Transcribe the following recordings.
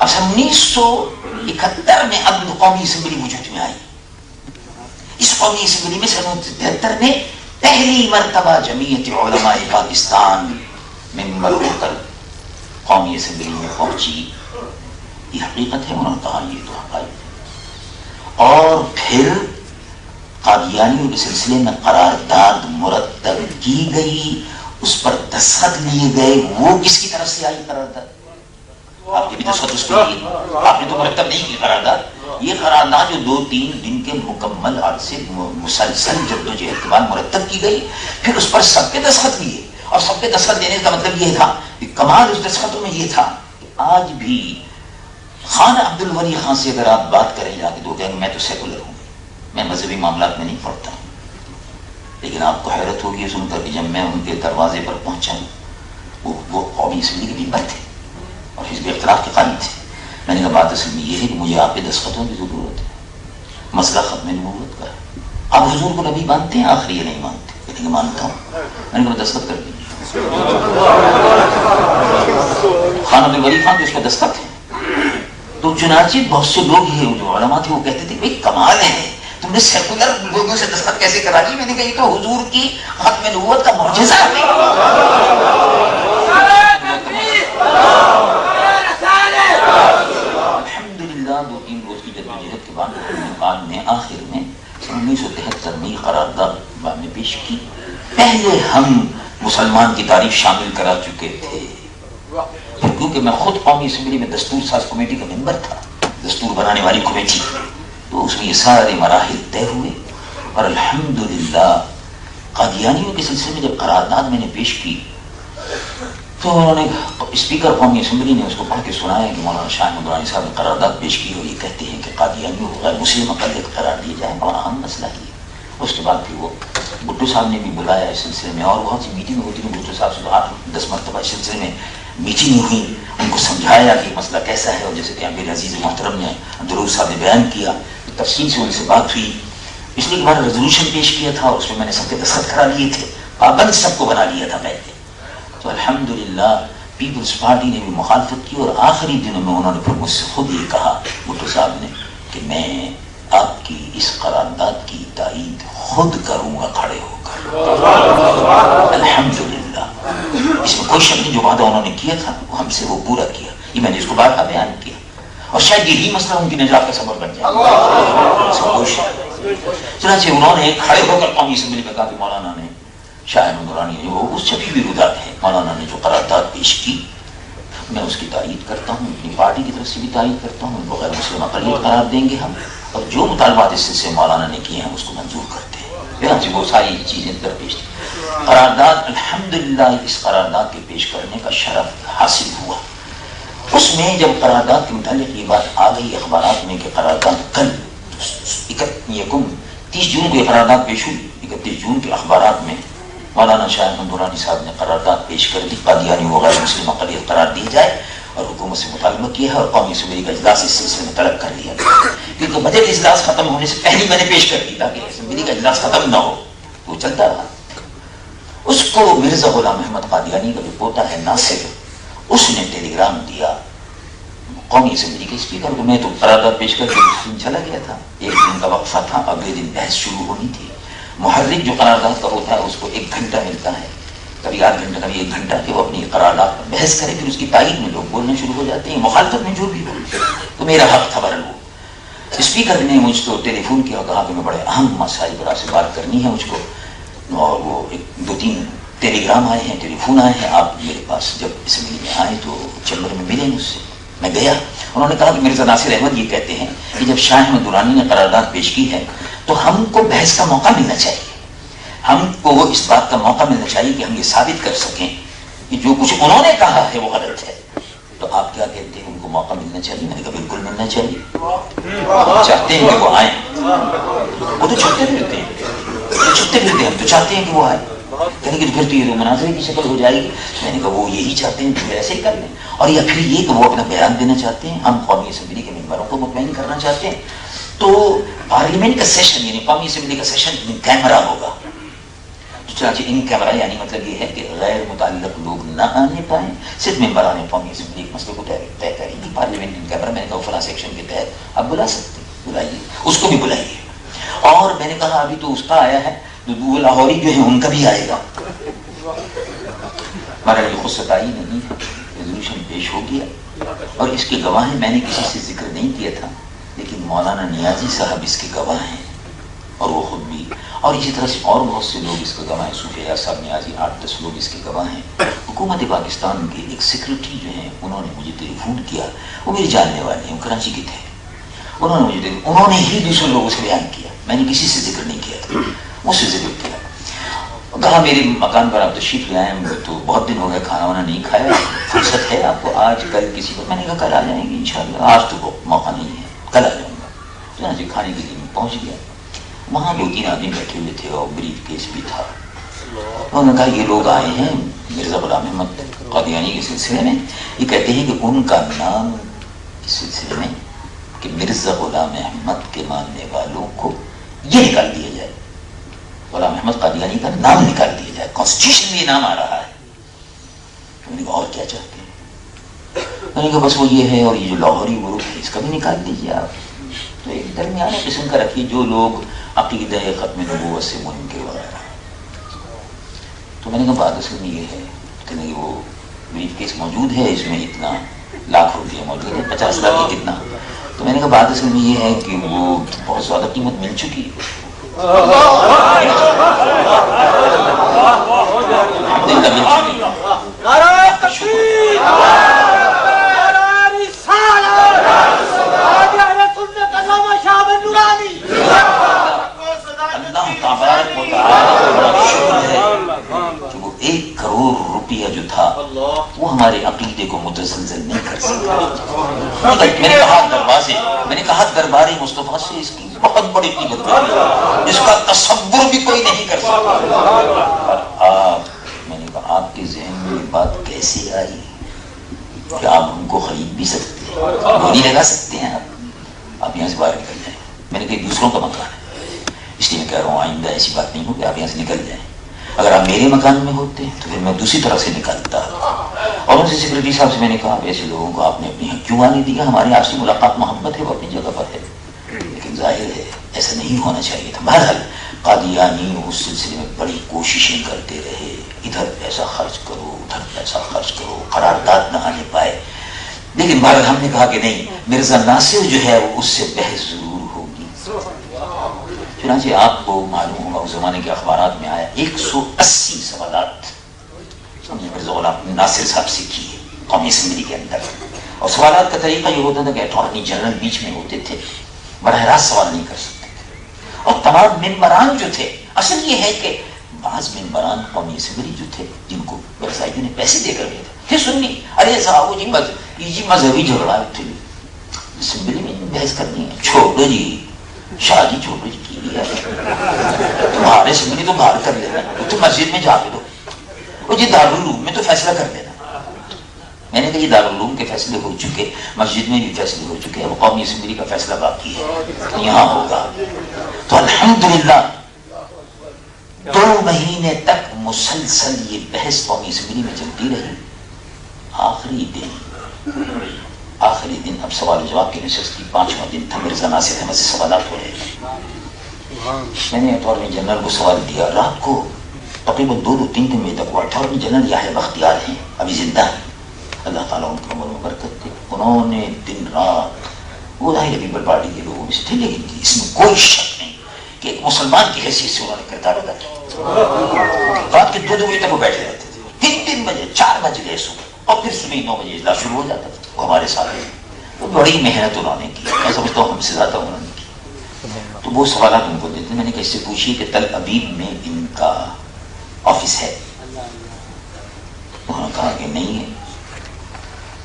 1971 میں اب قومی اسمبلی وجود میں آئی. اس قومی اسمبلی میں 1973 میں پہلی مرتبہ جمعیت علماء پاکستان ممبر ہو کر قومی اسمبلی میں پہنچی. یہ حقیقت ہے. انہوں نے کہا یہ تو حقائق ہے. اور پھر قادیانیوں کے سلسلے میں قرارداد مرتب کی گئی, اس پر دستخط لیے گئے. وہ کس کی طرف سے آئی قرارداد؟ آپ کے بھی دستخط اس پہ لیے, آپ نے تو مرتب نہیں کی قرارداد. یہ قرارداد جو 2-3 دن کے مکمل عرصے مسلسل جدوجہد کے بعد مرتب کی گئی, پھر اس پر سب کے دستخط لیے. اور سب کے دستخط دینے کا مطلب یہ تھا کہ کمال اس دستخطوں میں یہ تھا کہ آج بھی خان عبد الولی خان سے اگر آپ بات کریں جا کے تو کہیں گے میں تو سیکولر ہوں, میں مذہبی معاملات میں نہیں پڑھتا ہوں. لیکن آپ کو حیرت ہوگی سن کر کہ جب میں ان کے دروازے پر پہنچا, وہ قومی اسمبلی کے ممبر تھے اور حزب اختلاف کے قائم تھے. میں نے کہا بات اصل میں یہ ہے کہ مجھے آپ کے دستخطوں کی ضرورت ہے, مسئلہ ختم نبوت کا ہے. آپ حضور کو نبی مانتے ہیں؟ آخر یہ نہیں مانتے. کہتے ہیں مانتا ہوں. میں نے کہا دستخط کر دیجیے. خان عبد الولی خان جو اس کا دستخط ہے. تو چنانچہ بہت سے لوگ یہ جو علماء تھے وہ کہتے تھے بھائی کمال ہے, تم نے سیکولر لوگوں سے دستخط کیسے کرا دی؟ میں نے کہا یہ تو حضور کی ختم نبوت کا معجزہ ہے. الحمدللہ 2-3 روز کی جدوجہد کے بعد نے آخر میں 1973 میں قرارداد میں پیش کی. پہلے ہم مسلمان کی تعریف شامل کرا چکے تھے, کیونکہ میں خود قومی اسمبلی میں دستور ساز کمیٹی کا ممبر تھا, دستور بنانے والی کمیٹی. تو اس میں یہ سارے مراحل طے ہوئے. اور الحمدللہ قادیانیوں کے سلسلے میں جب قرارداد میں نے پیش کی تو انہوں نے اسپیکر قومی اسمبلی نے اس کو پڑھ کے سنایا کہ مولانا شاہ احمد درانی صاحب نے قرارداد پیش کی اور یہ کہتے ہیں کہ قادیانیوں کو غیر مسلم اقلیت قرار دیا جائے. بڑا اہم مسئلہ ہی ہے. اس کے بعد پھر وہ بھٹو صاحب نے بھی بلایا اس سلسلے میں, اور بہت سی میٹنگ ہوتی ہیں. بھٹو صاحب سے 8-10 مرتبہ اس سلسلے میں میٹنگ ہوئی, ان کو سمجھایا کہ مسئلہ کیسا ہے. اور جیسے کہ امیر عزیز محترم نے ضرور صاحب نے بیان کیا, تفصیل سے ان سے بات ہوئی. پچھلی بار ریزولوشن پیش کیا تھا اور اس میں میں نے سب کے دستخط کرا لیے تھے, پابند سب کو بنا لیا تھا پہلے. تو الحمدللہ پیپلز پارٹی نے بھی مخالفت کی, اور آخری دنوں میں انہوں نے پھر مجھ سے خود یہ کہا بھٹو صاحب نے کہ میں آپ کی اس قرارداد کی تائید خود کروں گا کھڑے ہو کر. الحمدللہ اس میں کوئی شک نہیں, جو وعدہ انہوں نے کیا تھا وہ ہم سے وہ پورا کیا. یہ میں نے اس کو بار بار بیان کیا, اور شاید یہی مسئلہ ان کی نجات کا سبب بن جائے. چنانچہ انہوں نے کھڑے ہو کر قومی اسمبلی میں کہا کہ مولانا نے شاہ احمد درانی جو اس چھپی ہوئی رودات ہے, مولانا نے جو قرارداد پیش کی میں اس کی تائید کرتا ہوں, اپنی پارٹی کی طرف سے بھی تائید کرتا ہوں. ان کو غیر مسلم اقلیت قرار دیں گے ہم, اور جو مطالبات اس سے مولانا نے کیے ہیں اس کو منظور کرتے ہیں. وہ ساری چیزیں درپیش تھی. قرارداد الحمدللہ اس قرارداد کے پیش کرنے کا شرف حاصل ہوا. اس میں جب قرارداد کے متعلق یہ بات آ گئی اخبارات میں کہ قرارداد کل 30 جون کو یہ قرارداد پیش ہوئی, 31 جون کے اخبارات میں مولانا شاہ احمد درانی صاحب نے قرارداد پیش کر دی, قادیانی و غیر مسلم اقلیت قرار دی جائے, اور حکومت سے مطالبہ کیا ہے, اور قومی اسمبلی کا اجلاس اس سلسلے میں طلب کر لیا. کیونکہ بجٹ اجلاس ختم ہونے سے پہلے میں نے پیش کر دی تاکہ اسمبلی کا اجلاس ختم نہ ہو, وہ چلتا رہا. اس کو مرزا غلام محمد قادیانی کا جو پوتا ہے ناصر, اس نے ٹیلی گرام دیا قومی اسمبلی کے اسپیکر کو. میں تو قرارداد پیش کر کے چلا گیا تھا, 1 دن کا وقفہ تھا, اگلے دن بحث شروع ہونی تھی. محرک جو قرارداد کا ہوتا ہے اس کو 1 گھنٹہ ملتا ہے, کبھی 8 گھنٹہ کبھی 1 گھنٹہ, کہ وہ اپنی قرارداد پر بحث کرے. پھر اس کی تائید میں لوگ بولنا شروع ہو جاتے ہیں, مخالفت میں جو بھی ہو. تو میرا حق تھا بہرحال. وہ اسپیکر نے مجھ کو ٹیلی فون کیا اور کہا کہ میں بڑے اہم مسائل پر آپ سے بات کرنی ہے مجھ کو, اور وہ 2-3 ٹیلی گرام آئے ہیں, ٹیلی فون آئے ہیں, آپ میرے پاس جب اسمبلی میں آئے تو چیمبر میں ملے مجھ سے. میں گیا, انہوں نے کہا کہ مرزا ناصر احمد یہ کہتے ہیں کہ جب شاہ احمد درانی نے قرارداد پیش کی ہے تو ہم کو بحث کا موقع ملنا چاہیے, ہم کو اس بات کا موقع ملنا چاہیے کہ ہم یہ ثابت کر سکیں کہ جو کچھ انہوں نے کہا ہے وہ غلط ہے. تو آپ کیا کہتے ہیں, ان کو موقع ملنا چاہیے؟ میں نے کہا بالکل ملنا چاہیے. ہم چاہتے ہیں کہ وہ آئیں, وہ تو چھپتے پھرتے ہیں, ہم تو چاہتے ہیں کہ وہ آئیں. کہنے کہ پھر تو یہ مناظرے کی شکل ہو جائے گی. میں نے کہا وہ یہی چاہتے ہیں تو ایسے ہی کر لیں, اور یا پھر یہ کہ وہ اپنا بیان دینا چاہتے ہیں, ہم قومی اسمبلی کے ممبروں کو مطمئن کرنا چاہتے ہیں. تو پارلیمنٹ کا سیشن یعنی قومی اسمبلی کا سیشن ان کیمرہ ہوگا. چنانچہ ان کیمرہ یعنی مطلب یہ ہے کہ غیر متعلق لوگ نہ آنے پائیں, صرف ممبران قومی اسمبلی کے مسئلے کو طے کریں گی. پارلیمنٹ ان کیمرہ. میں نے کہا فلاں سیکشن کے تحت آپ بلا سکتے ہیں, بلائیے, اس کو بھی بلائیے. اور میں نے کہا ابھی تو اس کا آیا ہے, وہ لاہوری جو ہے ان کا بھی آئے گا. ہمارا یہ خود ستائی نہیں ہے, ریزولوشن پیش ہو گیا. اور اس کے گواہ ہیں, میں نے کسی سے ذکر نہیں کیا تھا, لیکن مولانا نیازی صاحب اس کے گواہ ہیں, اور وہ خود بھی, اور اسی طرح سے اور بہت سے لوگ اس کے گواہ ہیں. صوفی ایاز صاحب نیازی 8-10 لوگ اس کے گواہ ہیں. حکومت پاکستان کے ایک سیکرٹری جو ہیں, انہوں نے مجھے ٹیلی فون کیا, وہ میرے جاننے والے ہیں, وہ کراچی کے تھے. انہوں نے ہی دوسرے لوگوں سے بیان کیا, میں نے کسی سے ذکر نہیں کیا تھا, مجھ سے ذکر کیا. کہا میرے مکان پر آپ تشریف لے آئے, تو بہت دن ہو گئے کھانا وانا نہیں کھایا, فرصت ہے آپ کو آج کل کسی کو؟ میں نے کہا کل آ جائیں گے انشاءاللہ, آج تو موقع نہیں ہے, کل آ جاؤں گا. چنانچہ کھانے کے لیے میں پہنچ گیا. وہاں 2-3 آدمی بیٹھے ہوئے تھے اور بریف کیس بھی تھا. انہوں نے کہا یہ لوگ آئے ہیں مرزا غلام احمد قادیانی کے سلسلے میں, یہ کہتے ہیں کہ ان کا نام اس سلسلے میں کہ مرزا غلام احمد کے ماننے والوں کو یہ نکال دیا جائے, غلام احمد قادیانی کا نام نکال دیا جائے, کانسٹیٹیوشن میں یہ نام آ رہا ہے. میں نے کہا اور کیا چاہتے ہیں؟ میں نے کہا بس وہ یہ ہے, اور یہ جو لاہوری گروپ ہے اس کا بھی نکال دیجیے آپ. تو ایک درمیانے قسم کا رکھیے جو لوگ عقیدہ ختم نبوت سے منکر وغیرہ. تو میں نے کہا بات اصل میں یہ ہے کہ نہیں, وہ بریف کیس موجود ہے, اس میں اتنا لاکھ روپیہ موجود ہے, 50 لاکھ کی کتنا. تو میں نے کہا بات اصل میں یہ ہے کہ وہ بہت زیادہ قیمت مل چکی ہے. اللہ تبارک و تعالی کا شکر ہے کہ وہ 1 کروڑ روپیہ جو تھا وہ ہمارے عقیدے کو متزلزل نہیں کر سکتا. میں نے کہا دربار مصطفیٰ سے اس کی بہت بڑی قیمت ہے, جس کا تصور بھی کوئی نہیں کر سکتا. اور میں نے کہا آپ کے ذہن میں یہ بات کیسے آئی کہ آپ ان کو خرید بھی سکتے ہیں, گولی لگا سکتے ہیں آپ یہاں سے باہر نکل جائیں. میں نے کہا دوسروں کا مکان ہے, اس لیے میں کہہ رہا ہوں آئندہ ایسی بات نہیں ہو کہ آپ یہاں سے نکل جائیں. اگر آپ میرے مکان میں ہوتے تو پھر میں دوسری طرف سے نکلتا. اور ان سے سیکرٹری صاحب سے میں نے کہا ایسے لوگوں کو آپ نے اپنے یہاں کیوں آنے دیا؟ ہماری آپ سے ملاقات محبت ہے, وہ اپنی جگہ پر ہے, لیکن ظاہر ہے ایسا نہیں ہونا چاہیے تھا. بہرحال قادیانی اس سلسلے میں بڑی کوششیں کرتے رہے, ادھر پیسہ خرچ کرو ادھر پیسہ خرچ کرو, قرارداد نہ آنے پائے. لیکن بہرحال ہم نے کہا کہ نہیں, مرزا ناصر جو ہے وہ اس سے بحث ضرور ہوگی. چنانچہ آپ کو معلوم ہوگا اس زمانے کے اخبارات میں آیا 180 سوالات ہم نے مرزا غلام ناصر صاحب سے کیے قومی اسمبلی کے اندر. اور سوالات کا طریقہ یہ ہوتا تھا کہ اٹارنی جنرل بیچ میں ہوتے تھے, براہ راست سوال نہیں کر سکتے تھے. اور تمام ممبران جو تھے, اصل یہ ہے کہ بعض ممبران قومی اسمبلی جو تھے جن کو ویبسائٹوں نے پیسے دے کر گئے تھے سننی, ارے صاحب جی مذہبی جھگڑا تھے, اسمبلی میں بحث کرنی ہے, چھوڑو جی شادی چھوڑو جی کی ہے, تمہارے اسمبلی تو باہر کر لینا, تو مسجد میں جا کے دو, وہ جی دارالعلوم میں تو فیصلہ کر لینا. میں نے کہا یہ دارالعلوم کے فیصلے ہو چکے, مسجد میں بھی فیصلے ہو چکے, اب قومی اسمبلی کا فیصلہ باقی ہے, یہاں ہوگا. تو الحمدللہ 2 مہینے تک مسلسل یہ بحث قومی اسمبلی میں چلتی رہی. آخری دن اب سوال و جواب کی نشست کی 5واں دن تھا, مرزا ناصر احمد سے سوالات ہو رہے تھے. میں نے اٹارنی جنرل کو سوال دیا, رات کو تقریباً 2-3 دن میں تک. وہ اٹارنی جنرل یحییٰ بختیار ہیں, ابھی زندہ ہیں, اللہ تعالیٰ ان کی عمر میں برکت دے. انہوں نے دن رات, وہ ظاہر پیپل پارٹی کے لوگوں میں سے تھے, لیکن اس میں کوئی شک نہیں کہ ایک مسلمان کی حیثیت سے انہوں نے کردار ادا کیا. رات کے 2 بجے تک وہ بیٹھے رہتے تھے, 3 بجے 4 بج گئے صبح, اور پھر صبح 9 بجے اجلاس شروع ہو جاتا تھا. وہ ہمارے ساتھ وہ بڑی محنت انہوں نے کی, میں سمجھتا ہوں ہم سے زیادہ انہوں نے کی. تو وہ سوالات ان کو دیتے. میں نے کہا اس سے پوچھیے کہ تل ابیب میں ان کا آفس ہے؟ انہوں نے کہا کہ نہیں ہے.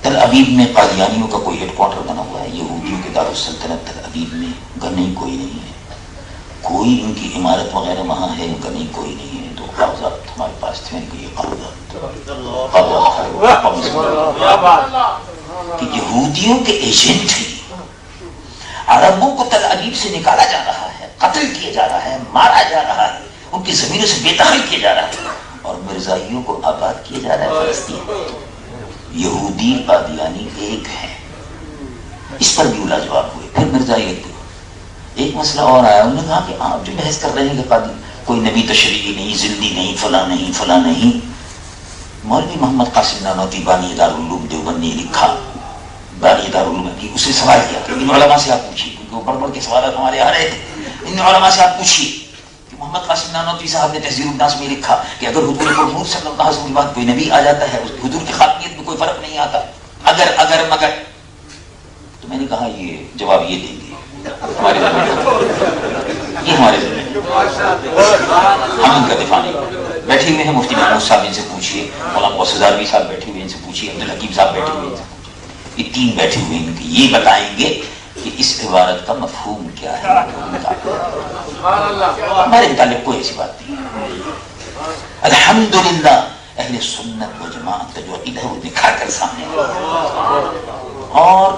تل ابیب میں قادیانیوں کا کوئی ہیڈ کوارٹر بنا ہوا ہے, یہودیوں کے دارالسلطنت تل ابیب میں نہیں, کوئی نہیں ہے. کوئی ان کی عمارت وغیرہ وہاں ہے؟ ان کا نہیں, کوئی نہیں ہے. تو کاغذات ہمارے پاس تھے, کہ یہ کاغذات کہ یہودیوں کے ایجنٹ ہیں, عربوں کو تل ابیب سے نکالا جا رہا ہے, قتل کیا جا رہا ہے, مارا جا رہا ہے, ان کی زمینوں سے بے دخل کیا جا رہا ہے, اور مرزائیوں کو آباد کیا جا رہا ہے فلسطین. یہودی قادیانی ایک ہے, گفتگو لاجواب ہوئے. پھر مرزا ایک مسئلہ اور آیا. انہوں نے کہا کہ آپ جو بحث کر رہے ہیں کہ قاضی کوئی نبی تشریعی نہیں, زندی نہیں, فلاں نہیں, فلاں نہیں. مولوی محمد قاسم نانوتوی بانی دارالعلوم دیوبند نے لکھا, بانی دارالعلوم کی, اسے سوال کیا کہ ان علماء سے آپ پوچھیے, کیونکہ وہ بڑھ بڑھ کے سوالات ہمارے آ رہے تھے. ان علماء سے آپ پوچھیے کہ محمد قاسم نانوتوی صاحب نے تہذیب الناس میں لکھا کہ اگر حضور پرنور صلی اللہ علیہ وسلم کے بعد کوئی نبی آ جاتا ہے, حضور کی خاتمیت میں کوئی فرق نہیں آتا, اگر مگر. تو میں نے کہا یہ جواب یہ دیں گے ہمارے یہ ہمارے ہم ان کا دفاع نہیں. بیٹھے ہوئے ہیں مفتی محمود صاحب, ان سے پوچھیے, مولانا غوث الداروی صاحب بیٹھے ہوئے, ان سے پوچھیے, عبدالحکیم صاحب بیٹھے ہوئے, ان سے پوچھیے. یہ تین بیٹھے ہوئے ہیں, یہ بتائیں گے کہ اس عبارت کا مفہوم کیا ہے. ہمارے متعلق کوئی ایسی بات نہیں. الحمدللہ اہل سنت و جماعت کا جو عقیدہ ہے وہ دکھا کر سامنے آیا. اور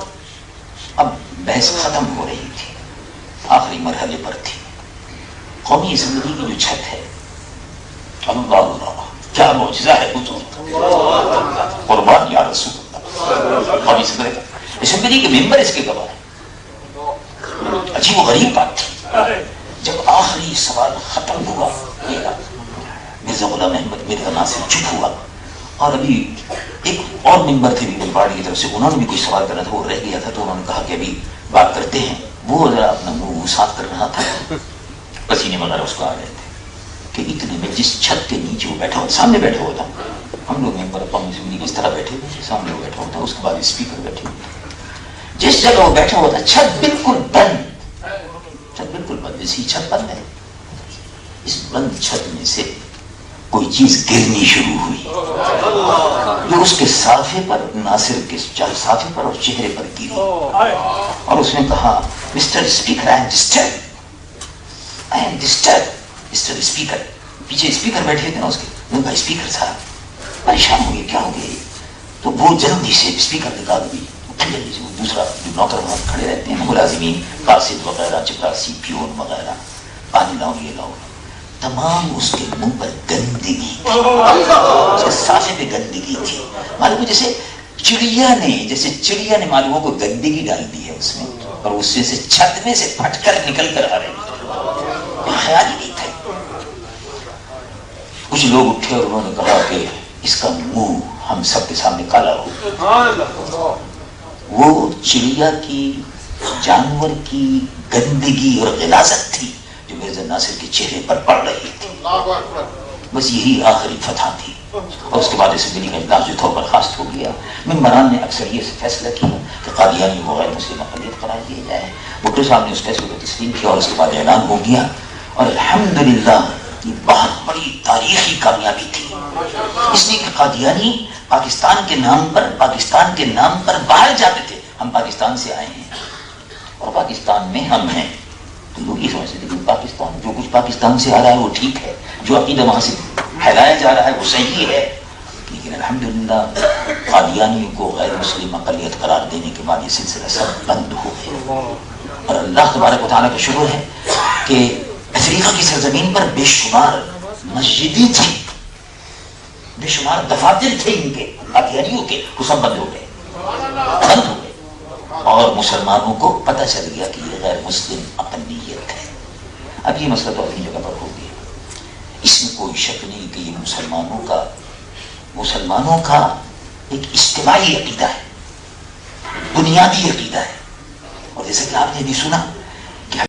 اب بحث ختم ہو رہی تھی, آخری مرحلے پر تھی. قومی اسمبلی کی جو چھت ہے, اللہ کیا معجزہ ہے حضور, قربان یا رسول اللہ. قومی اسمبلی کے ممبر اس کے گواہ ہیں. عجیب و غریب بات تھی. جب آخری سوال ختم ہوا, مرزا غلام احمد مرزا ناصر چپ ہوا, اور ابھی ایک اور ممبر تھے بھی پارٹی کی طرف سے, انہوں نے بھی کوئی سوال کرنا تھا, وہ رہ گیا تھا, تو انہوں نے کہا کہ ابھی بات کرتے ہیں. وہ ذرا اپنا منہ صاف کر رہا تھا, پسینے وغیرہ اس کو آ رہے تھے, کہ اتنے میں جس چھت کے نیچے وہ بیٹھا ہوا, سامنے بیٹھا ہوا تھا, ہم لوگ ممبر قومی اسمبلی اس طرح بیٹھے ہوئے تھے, سامنے وہ بیٹھا ہوا تھا, اس کے بعد اسپیکر بیٹھے ہوئے تھے. جس جگہ وہ بیٹھا ہوا تھا چھت بالکل بند, چھت بالکل بند, جیسی چھت بند ہے, اس بند چھت میں سے کوئی چیز گرنی شروع ہوئی جو اس کے صافے پر, ناصر کے صافے پر اور چہرے پر گری, اور اس نے کہا mister speaker I am disturb. Mister speaker, پیچھے اسپیکر بیٹھے تھے نا اس کے, انہوں نے کہا اسپیکر صاحب پریشان ہو گئے, کیا ہو گیا. تو وہ جلدی سے اسپیکر نکال دی, جلدی سے وہ دوسرا جو نوکر وہاں کھڑے رہتے ہیں ملازمین, قاصد وغیرہ, چپراسی, پیون وغیرہ, پانی لاؤ, یہ لاؤ, تمام اس کے منہ پر گندگی تھی, اس کے صافے میں گندگی تھی. معلوم جیسے چڑیا نے معلوموں کو گندگی ڈال دی ہے اس میں, اور اس سے چھت میں سے پھٹ کر نکل کر آ رہی ہے. خیال ہی نہیں تھا. کچھ لوگ اٹھے اور انہوں نے کہا کہ اس کا منہ ہم سب کے سامنے کالا ہو. وہ چڑیا کی, جانور کی گندگی اور غلاظت تھی جو مرزا ناصر کے چہرے پر پڑ رہی تھی. بس یہی آخری فتح تھی, اور اس کے بعد اسمبلی کا اجلاس جو تھا برخاست ہو گیا. ممبران نے اکثریت سے فیصلہ کیا کہ قادیانی کو غیر مسلم اقلیت قرار دیا جائے. بھٹو صاحب نے اس فیصلے کو تسلیم کیا, اور اس کے بعد اعلان ہو گیا. اور الحمدللہ یہ بہت بڑی تاریخی کامیابی تھی, اس لیے کہ قادیانی پاکستان کے نام پر باہر جاتے تھے. ہم پاکستان سے آئے ہیں اور پاکستان میں ہم ہیں, تو لوگ یہ سمجھتے تھے کہ پاکستان, جو کچھ پاکستان سے آ رہا ہے وہ ٹھیک ہے, جو عقیدہ وہاں سے پھیلایا جا رہا ہے وہ صحیح ہے. لیکن الحمدللہ قادیانیوں کو غیر مسلم اقلیت قرار دینے کے بعد یہ سلسلہ سب بند ہو گیا. اور اللہ تبارک و تعالیٰ کا شکر ہے کہ افریقہ کی سرزمین پر بے شمار مسجدیں تھیں, بے شمار دفاتر تھے ان کے قادیانیوں کے, وہ سب بند ہو گئے. اور مسلمانوں کو پتہ چل گیا کہ یہ غیر مسلم اقلیت ہے. اب یہ مسئلہ تو اپنی جگہ پر ہو گیا, اس میں کوئی شک نہیں کہ یہ مسلمانوں کا ایک اجتماعی عقیدہ ہے, بنیادی عقیدہ ہے. اور جیسا کہ آپ نے بھی سنا